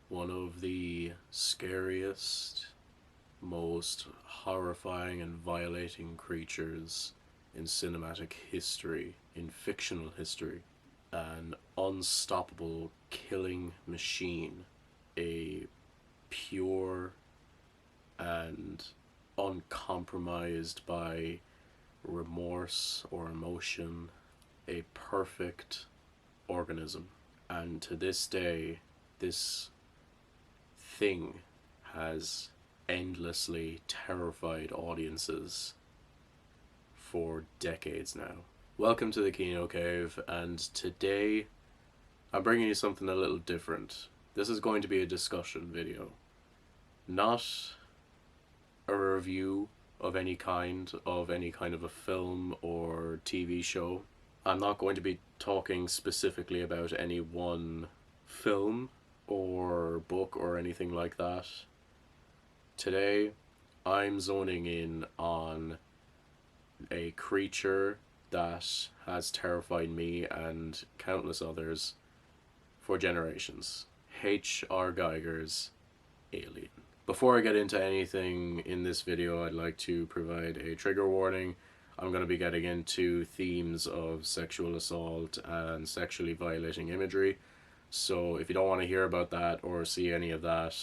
one of the scariest, most horrifying and violating creatures in cinematic history, in fictional history. An unstoppable killing machine, a pure and uncompromised by remorse or emotion, a perfect organism. And to this day, this thing has endlessly terrified audiences for decades now. Welcome to the Kino Cave, and today I'm bringing you something a little different. This is going to be a discussion video, not a review of any kind of a film or TV show. I'm not going to be talking specifically about any one film or book or anything like that. Today, I'm zoning in on a creature that has terrified me and countless others for generations. H.R. Geiger's Alien. Before I get into anything in this video, I'd like to provide a trigger warning. I'm going to be getting into themes of sexual assault and sexually violating imagery. So if you don't want to hear about that or see any of that,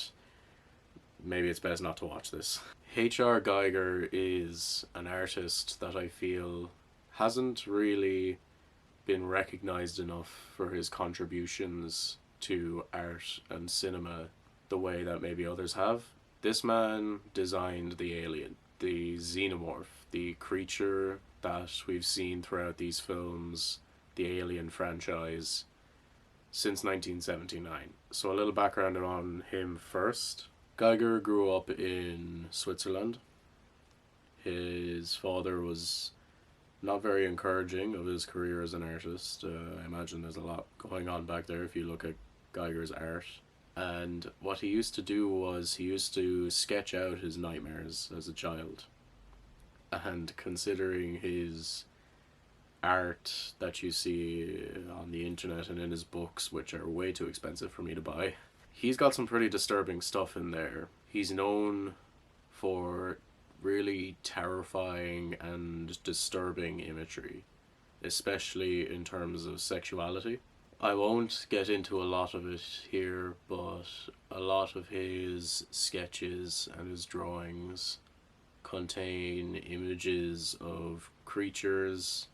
maybe it's best not to watch this. H.R. Geiger is an artist that I feel hasn't really been recognized enough for his contributions to art and cinema the way that maybe others have. This man designed the alien, the xenomorph, the creature that we've seen throughout these films, the Alien franchise, since 1979. So a little background on him first. Geiger grew up in Switzerland. His father was not very encouraging of his career as an artist. I imagine there's a lot going on back there if you look at Geiger's art. And what he used to do was he used to sketch out his nightmares as a child. And considering his art that you see on the internet and in his books, which are way too expensive for me to buy, he's got some pretty disturbing stuff in there. He's known for really terrifying and disturbing imagery, especially in terms of sexuality. I won't get into a lot of it here, but a lot of his sketches and his drawings contain images of creatures,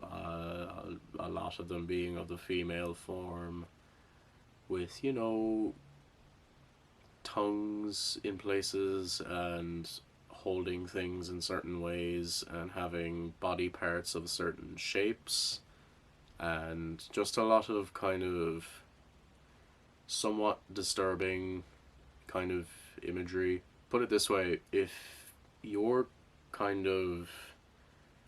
a lot of them being of the female form, with, tongues in places and holding things in certain ways and having body parts of certain shapes, and just a lot of kind of somewhat disturbing kind of imagery. Put it this way, if you're kind of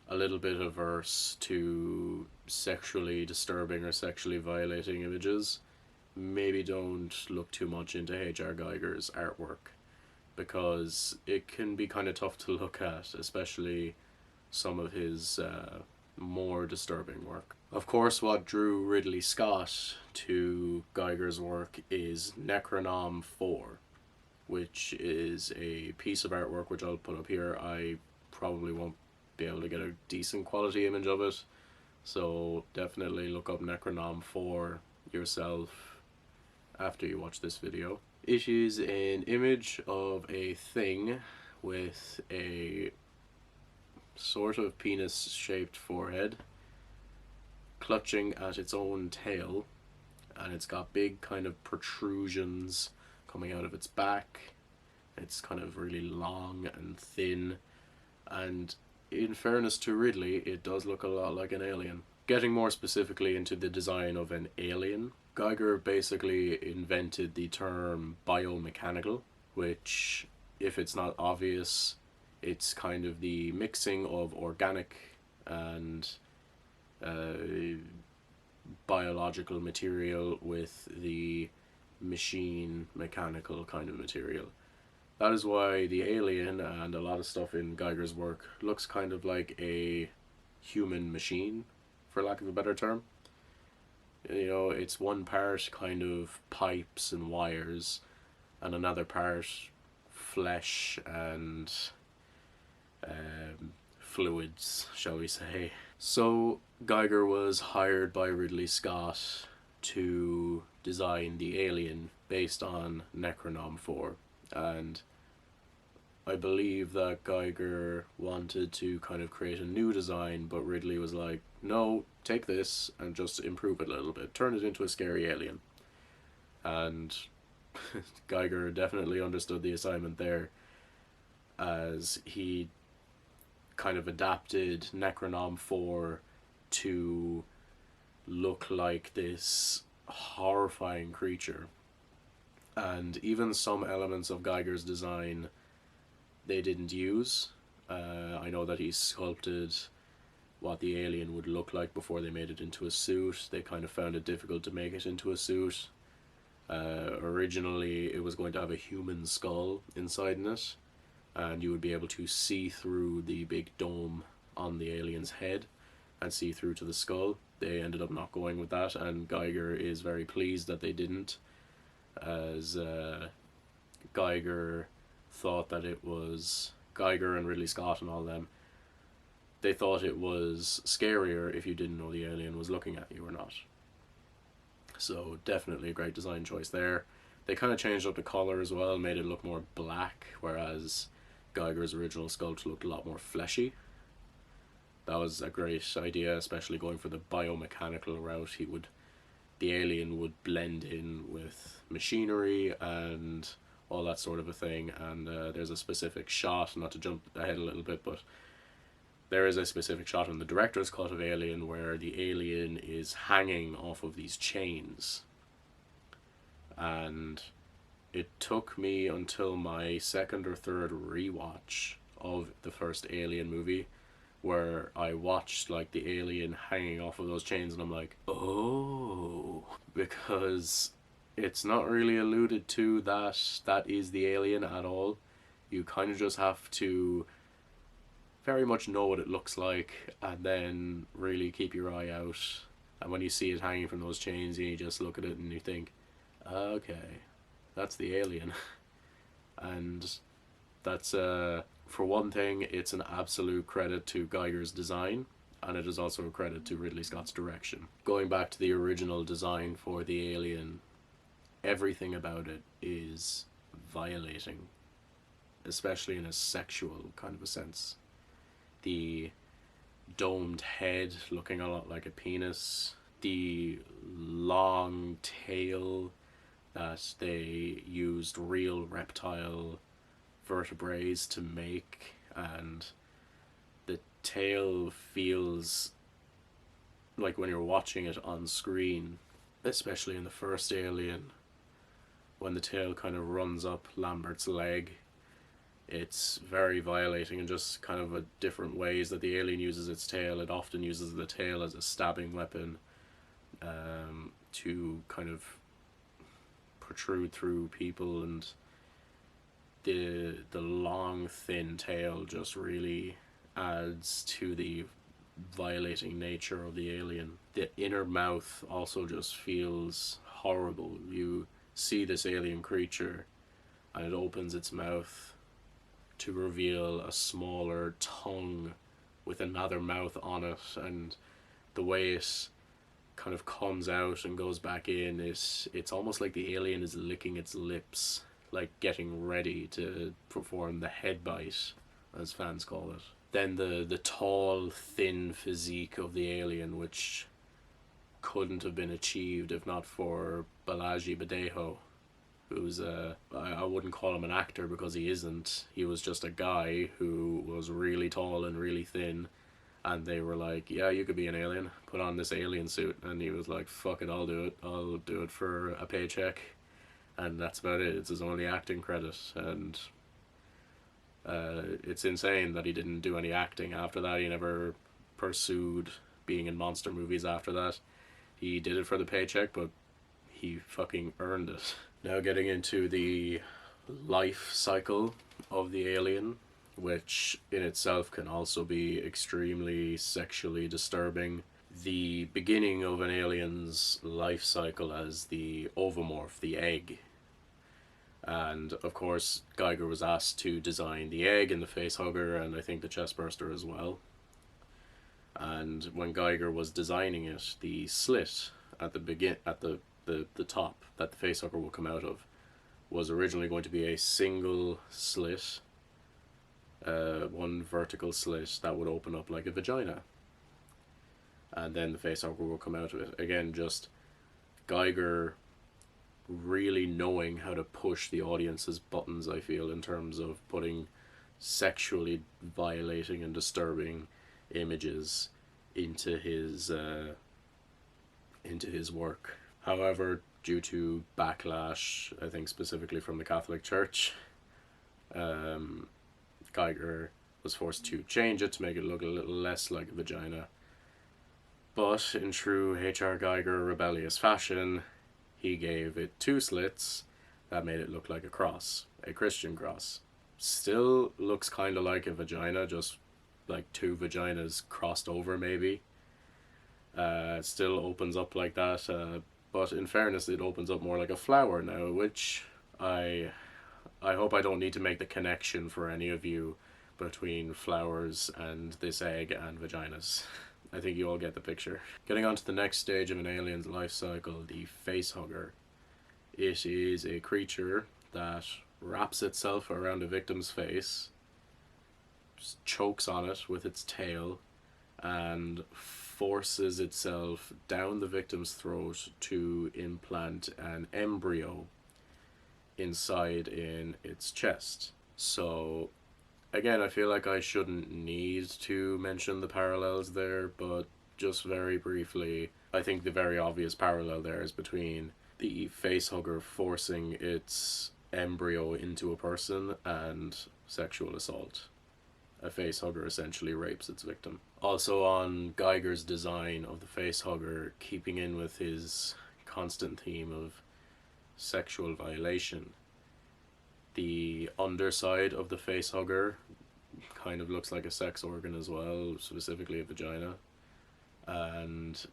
a little bit averse to sexually disturbing or sexually violating images, maybe don't look too much into H.R. Geiger's artwork, because it can be kind of tough to look at, especially some of his more disturbing work. Of course, what drew Ridley Scott to Geiger's work is Necronom 4, which is a piece of artwork which I'll put up here. I probably won't be able to get a decent quality image of it, so definitely look up Necronom 4 yourself after you watch this video. It is an image of a thing with a sort of penis-shaped forehead, clutching at its own tail, and it's got big kind of protrusions coming out of its back. It's kind of really long and thin, and in fairness to Ridley, it does look a lot like an alien. Getting more specifically into the design of an alien, Geiger basically invented the term biomechanical, which, if it's not obvious, it's kind of the mixing of organic and biological material with the machine mechanical kind of material. That is why the alien and a lot of stuff in Geiger's work looks kind of like a human machine, for lack of a better term. You know, it's one part kind of pipes and wires, and another part flesh and fluids, shall we say. So Geiger was hired by Ridley Scott to design the alien based on Necronom 4, and I believe that Geiger wanted to kind of create a new design, but Ridley was like, no, take this and just improve it a little bit, turn it into a scary alien. And Geiger definitely understood the assignment there, as he kind of adapted Necronom 4 to look like this horrifying creature. And even some elements of Geiger's design they didn't use. I know that he sculpted what the alien would look like before they made it into a suit. They kind of found it difficult to make it into a suit. Originally, it was going to have a human skull inside in it, and you would be able to see through the big dome on the alien's head and see through to the skull. They ended up not going with that, and Geiger is very pleased that they didn't, as Geiger thought that it was, Geiger and Ridley Scott and all them, they thought it was scarier if you didn't know the alien was looking at you or not. So definitely a great design choice there. They kind of changed up the color as well, made it look more black, whereas Geiger's original sculpt looked a lot more fleshy. That was a great idea, especially going for the biomechanical route. The alien would blend in with machinery and all that sort of a thing. And there's a specific shot, not to jump ahead a little bit, but there is a specific shot in the director's cut of Alien where the alien is hanging off of these chains. And it took me until my second or third rewatch of the first Alien movie where I watched like the alien hanging off of those chains, and I'm like, oh, because it's not really alluded to that is the alien at all. You kind of just have to very much know what it looks like and then really keep your eye out. And when you see it hanging from those chains, you just look at it and you think, okay, that's the alien. And that's, for one thing, it's an absolute credit to Geiger's design, and it is also a credit to Ridley Scott's direction. Going back to the original design for the alien, everything about it is violating, especially in a sexual kind of a sense. The domed head looking a lot like a penis, the long tail that they used real reptile vertebrae to make, and the tail feels like when you're watching it on screen, especially in the first Alien, when the tail kind of runs up Lambert's leg, it's very violating in just kind of a different ways that the alien uses its tail. It often uses the tail as a stabbing weapon, to kind of protrude through people, and the long thin tail just really adds to the violating nature of the alien. The inner mouth also just feels horrible. You see this alien creature and it opens its mouth to reveal a smaller tongue with another mouth on it, and the way it kind of comes out and goes back in, it's almost like the alien is licking its lips, like getting ready to perform the head bite, as fans call it. Then the tall, thin physique of the alien, which couldn't have been achieved if not for Balaji Badejo, who's I wouldn't call him an actor because he isn't. He was just a guy who was really tall and really thin, and they were like, yeah, you could be an alien, put on this alien suit, and he was like, fuck it, I'll do it for a paycheck. And that's about it. It's his only acting credit, and it's insane that he didn't do any acting after that. He never pursued being in monster movies after that. He did it for the paycheck, but he fucking earned it. Now getting into the life cycle of the alien, which in itself can also be extremely sexually disturbing. the beginning of an alien's life cycle as the ovomorph, the egg. And of course, Geiger was asked to design the egg and the facehugger, and I think the chestburster as well. And when Geiger was designing it, the slit at the top that the facehugger will come out of was originally going to be a single slit, one vertical slit that would open up like a vagina, and then the facehugger will come out of it. Again, just Geiger really knowing how to push the audience's buttons, I feel, in terms of putting sexually violating and disturbing images into his work. However, due to backlash, I think specifically from the Catholic Church, Geiger was forced to change it to make it look a little less like a vagina. But in true H.R. Geiger rebellious fashion, he gave it two slits that made it look like a cross, a Christian cross. Still looks kind of like a vagina, just like two vaginas crossed over maybe. It still opens up like that, but in fairness it opens up more like a flower now, which I hope I don't need to make the connection for any of you between flowers and this egg and vaginas. I think you all get the picture. Getting on to the next stage of an alien's life cycle, the facehugger. It is a creature that wraps itself around a victim's face, chokes on it with its tail, and forces itself down the victim's throat to implant an embryo inside in its chest. So again, I feel like I shouldn't need to mention the parallels there, but just very briefly, I think the very obvious parallel there is between the facehugger forcing its embryo into a person and sexual assault. A facehugger essentially rapes its victim. Also on Geiger's design of the facehugger, keeping in with his constant theme of sexual violation, the underside of the facehugger kind of looks like a sex organ as well, specifically a vagina, and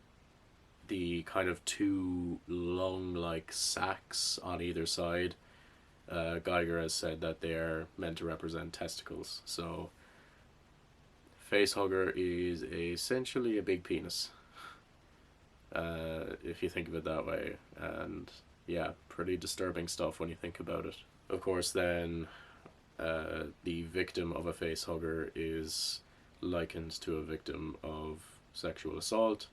the kind of two lung like sacs on either side, Geiger has said that they are meant to represent testicles. So facehugger is essentially a big penis, if you think of it that way, and yeah, pretty disturbing stuff when you think about it. Of course, then the victim of a facehugger is likened to a victim of sexual assault,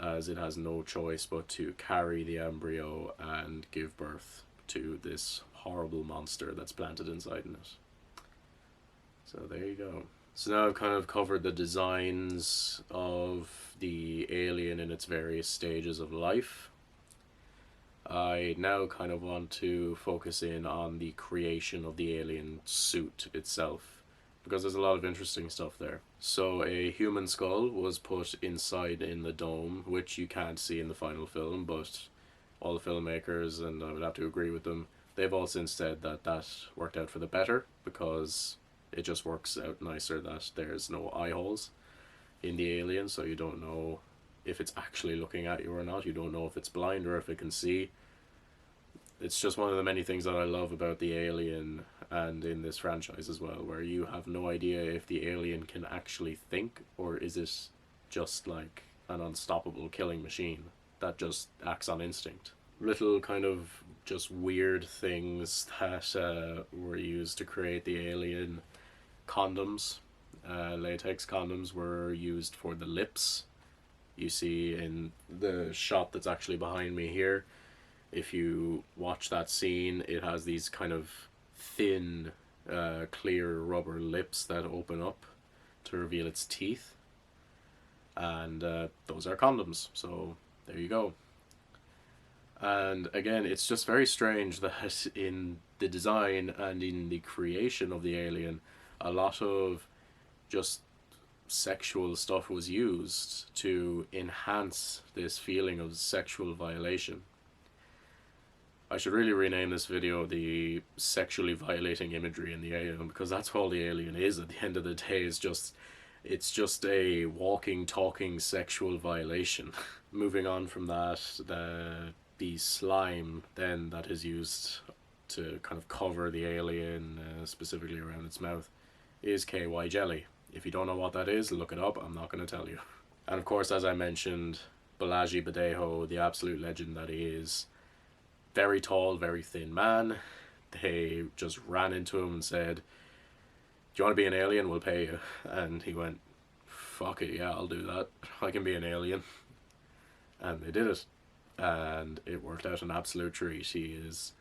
as it has no choice but to carry the embryo and give birth to this horrible monster that's planted inside in it. So there you go. So now I've kind of covered the designs of the alien in its various stages of life. I now kind of want to focus in on the creation of the alien suit itself, because there's a lot of interesting stuff there. So a human skull was put inside in the dome, which you can't see in the final film, but all the filmmakers, and I would have to agree with them, they've all since said that that worked out for the better, because it just works out nicer that there's no eye holes in the alien, so you don't know if it's actually looking at you or not. You don't know if it's blind or if it can see. It's just one of the many things that I love about the alien and in this franchise as well, where you have no idea if the alien can actually think, or is it just like an unstoppable killing machine that just acts on instinct. Little kind of just weird things that were used to create the alien. Condoms, latex condoms were used for the lips. You see in the shot that's actually behind me here, if you watch that scene, it has these kind of thin, clear rubber lips that open up to reveal its teeth, and those are condoms, so there you go. And again, it's just very strange that in the design and in the creation of the alien, a lot of just sexual stuff was used to enhance this feeling of sexual violation. I should really rename this video the sexually violating imagery in the alien, because that's all the alien is at the end of the day, is just It's just a walking, talking sexual violation. Moving on from that, the slime then that is used to kind of cover the alien, specifically around its mouth, is KY jelly. If you don't know what that is, look it up. I'm not going to tell you. And of course, as I mentioned, Balaji Badejo, the absolute legend that he is, very tall, very thin man. They just ran into him and said, "Do you want to be an alien? We'll pay you." And he went, "Fuck it, yeah, I'll do that. I can be an alien." And they did it. And it worked out an absolute treat. He is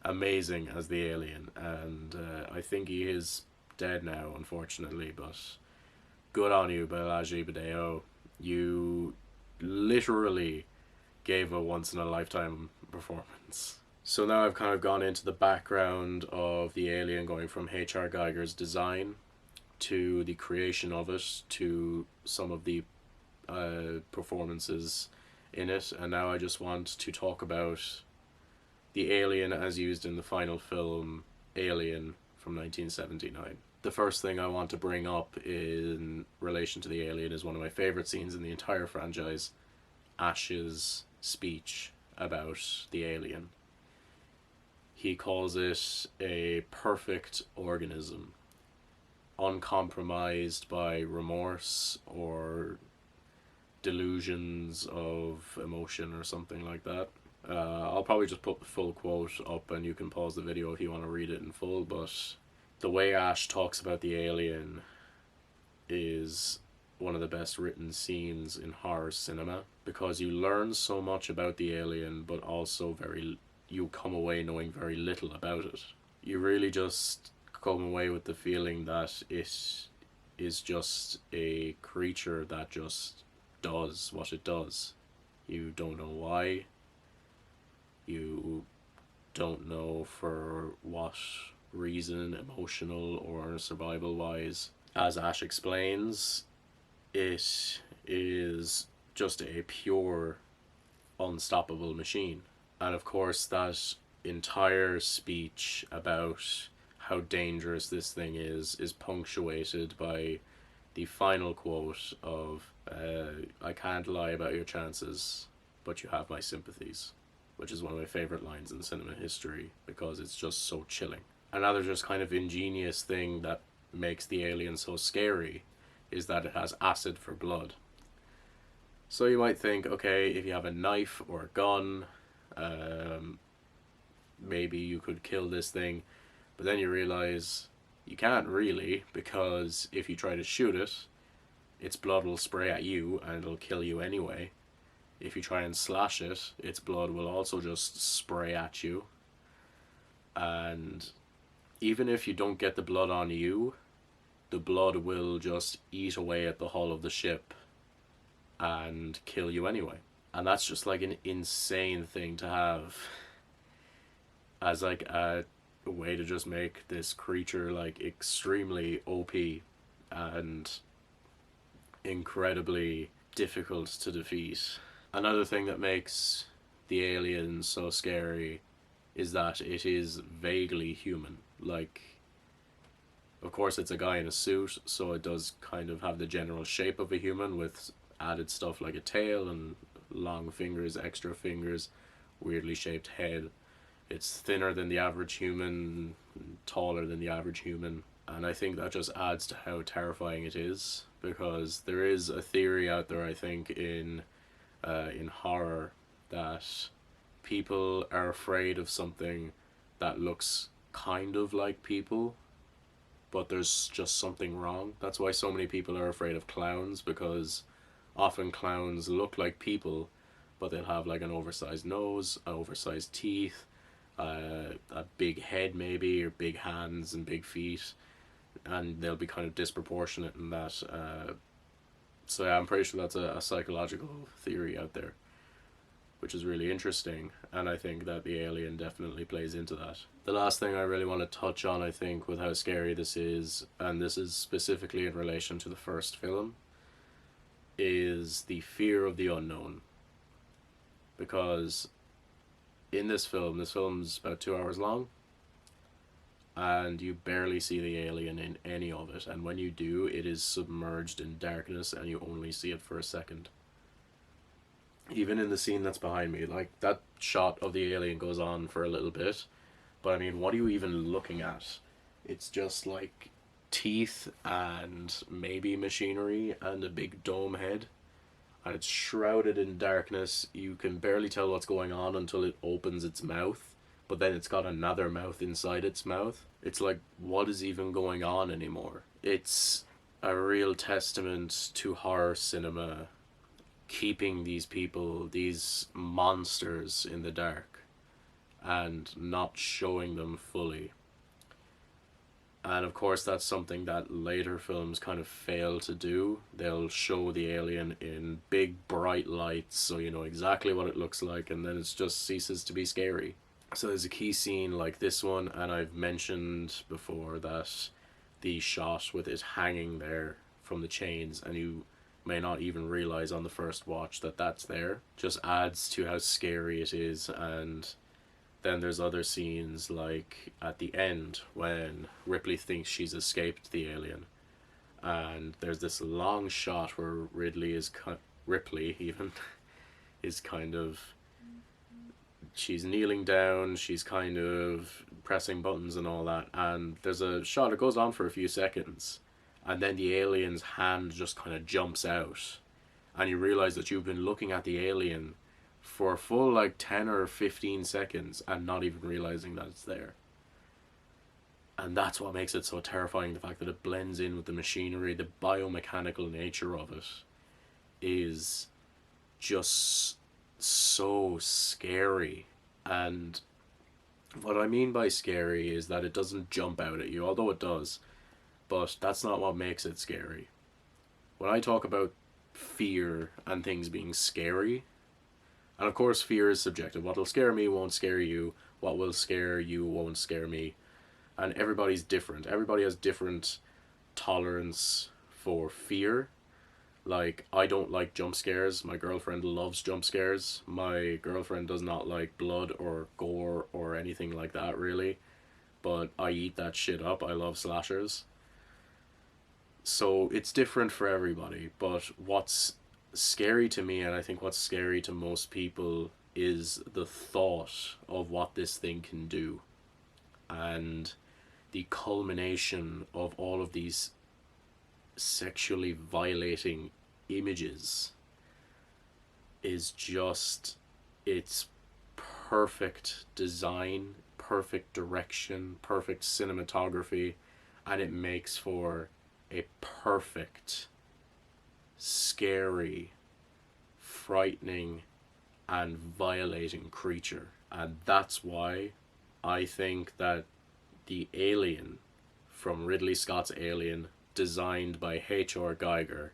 amazing as the alien. And I think he is dead now, unfortunately. But good on you, Balaji Badejo. You literally gave a once in a lifetime performance. So now I've kind of gone into the background of the alien, going from H.R. Geiger's design to the creation of it to some of the performances in it, and now I just want to talk about the alien as used in the final film Alien from 1979. The first thing I want to bring up in relation to the alien is one of my favourite scenes in the entire franchise, Ash's speech about the alien. He calls it a perfect organism, uncompromised by remorse or delusions of emotion or something like that. I'll probably just put the full quote up and you can pause the video if you want to read it in full, but the way Ash talks about the alien is one of the best written scenes in horror cinema, because you learn so much about the alien but also you come away knowing very little about it. You really just come away with the feeling that it is just a creature that just does what it does. You don't know why. You don't know for what reason, emotional or survival wise. As Ash explains, it is just a pure, unstoppable machine. And of course, that entire speech about how dangerous this thing is punctuated by the final quote of, "I can't lie about your chances, but you have my sympathies," which is one of my favourite lines in cinema history because it's just so chilling. Another just kind of ingenious thing that makes the alien so scary is that it has acid for blood. So you might think, okay, if you have a knife or a gun, maybe you could kill this thing, but then you realize you can't really, because if you try to shoot it, its blood will spray at you and it'll kill you anyway. If you try and slash it, its blood will also just spray at you. And even if you don't get the blood on you, the blood will just eat away at the hull of the ship and kill you anyway. And that's just like an insane thing to have as like a way to just make this creature like extremely OP and incredibly difficult to defeat. Another thing that makes the alien so scary is that it is vaguely human. Like, of course it's a guy in a suit, so it does kind of have the general shape of a human with added stuff like a tail and long fingers, extra fingers, weirdly shaped head. It's thinner than the average human, taller than the average human, and I think that just adds to how terrifying it is, because there is a theory out there, I think, in horror, that people are afraid of something that looks kind of like people, but there's just something wrong. That's why so many people are afraid of clowns, because often clowns look like people, but they'll have like an oversized nose, oversized teeth, a big head maybe, or big hands and big feet, and they'll be kind of disproportionate in that. So yeah, I'm pretty sure that's a psychological theory out there, which is really interesting, and I think that the alien definitely plays into that. The last thing I really want to touch on, I think, with how scary this is, and this is specifically in relation to the first film, is the fear of the unknown. Because in this film's about 2 hours long, and you barely see the alien in any of it. And when you do, it is submerged in darkness and you only see it for a second. Even in the scene that's behind me, like that shot of the alien goes on for a little bit, but I mean, what are you even looking at? It's just like teeth and maybe machinery and a big dome head, and it's shrouded in darkness. You can barely tell what's going on until it opens its mouth, but then it's got another mouth inside its mouth. It's like, what is even going on anymore? It's a real testament to horror cinema keeping these people, these monsters, in the dark and not showing them fully. And of course, that's something that later films kind of fail to do. They'll show the alien in big, bright lights so you know exactly what it looks like, and then it just ceases to be scary. So there's a key scene like this one, and I've mentioned before that the shot with it hanging there from the chains, and you may not even realize on the first watch that that's there, just adds to how scary it is. And then there's other scenes like at the end when Ripley thinks she's escaped the alien, and there's this long shot where Ripley even is kind of, she's kneeling down, she's kind of pressing buttons and all that, and there's a shot, it goes on for a few seconds, and then the alien's hand just kind of jumps out, and you realize that you've been looking at the alien for a full like 10 or 15 seconds and not even realizing that it's there. And that's what makes it so terrifying, the fact that it blends in with the machinery. The biomechanical nature of it is just so scary. And what I mean by scary is that it doesn't jump out at you, although it does, but that's not what makes it scary. When I talk about fear and things being scary, and of course fear is subjective, what'll scare me won't scare you, what will scare you won't scare me, and everybody's different. Everybody has different tolerance for fear. Like, I don't like jump scares. My girlfriend loves jump scares. My girlfriend does not like blood or gore or anything like that, really. But I eat that shit up. I love slashers. So it's different for everybody. But what's scary to me, and I think what's scary to most people, is the thought of what this thing can do. And the culmination of all of these sexually violating images is just, it's perfect design, perfect direction, perfect cinematography, and it makes for a perfect, scary, frightening, and violating creature. And that's why I think that the alien from Ridley Scott's Alien, designed by H.R. Geiger,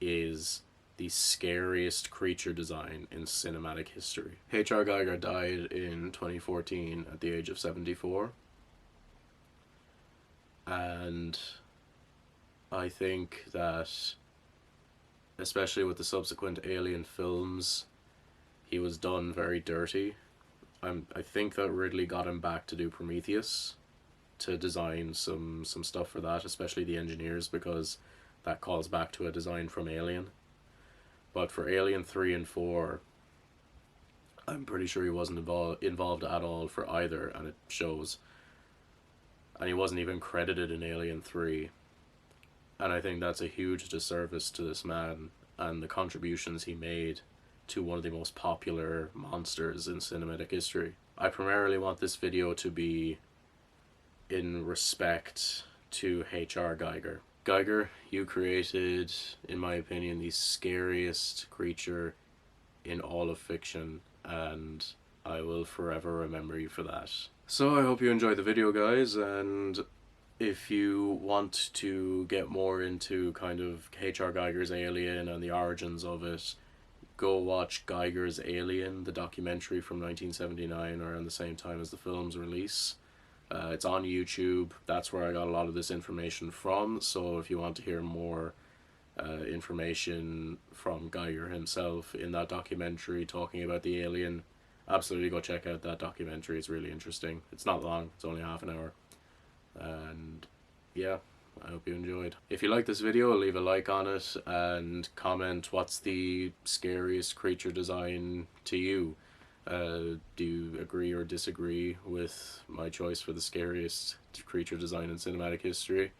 is the scariest creature design in cinematic history. H.R. Geiger died in 2014 at the age of 74. And I think that, especially with the subsequent Alien films, he was done very dirty. I think that Ridley got him back to do Prometheus, to design some stuff for that, especially the engineers, because that calls back to a design from Alien. But for Alien 3 and 4, I'm pretty sure he wasn't involved at all for either, and it shows. And he wasn't even credited in Alien 3. And I think that's a huge disservice to this man and the contributions he made to one of the most popular monsters in cinematic history. I primarily want this video to be in respect to H.R. Geiger. Geiger, you created, in my opinion, the scariest creature in all of fiction, and I will forever remember you for that. So I hope you enjoyed the video, guys, and if you want to get more into kind of H.R. Geiger's Alien and the origins of it, go watch Geiger's Alien, the documentary from 1979, around the same time as the film's release. It's on YouTube. That's where I got a lot of this information from. So if you want to hear more information from Geiger himself in that documentary talking about the alien, absolutely go check out that documentary. It's really interesting. It's not long. It's only half an hour. And yeah, I hope you enjoyed. If you like this video, leave a like on it and comment what's the scariest creature design to you. Do you agree or disagree with my choice for the scariest creature design in cinematic history?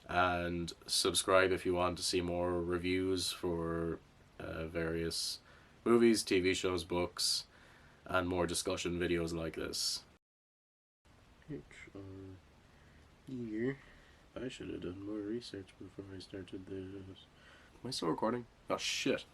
And subscribe if you want to see more reviews for various movies, TV shows, books, and more discussion videos like this. Here. I should have done more research before I started this. Am I still recording? Oh shit.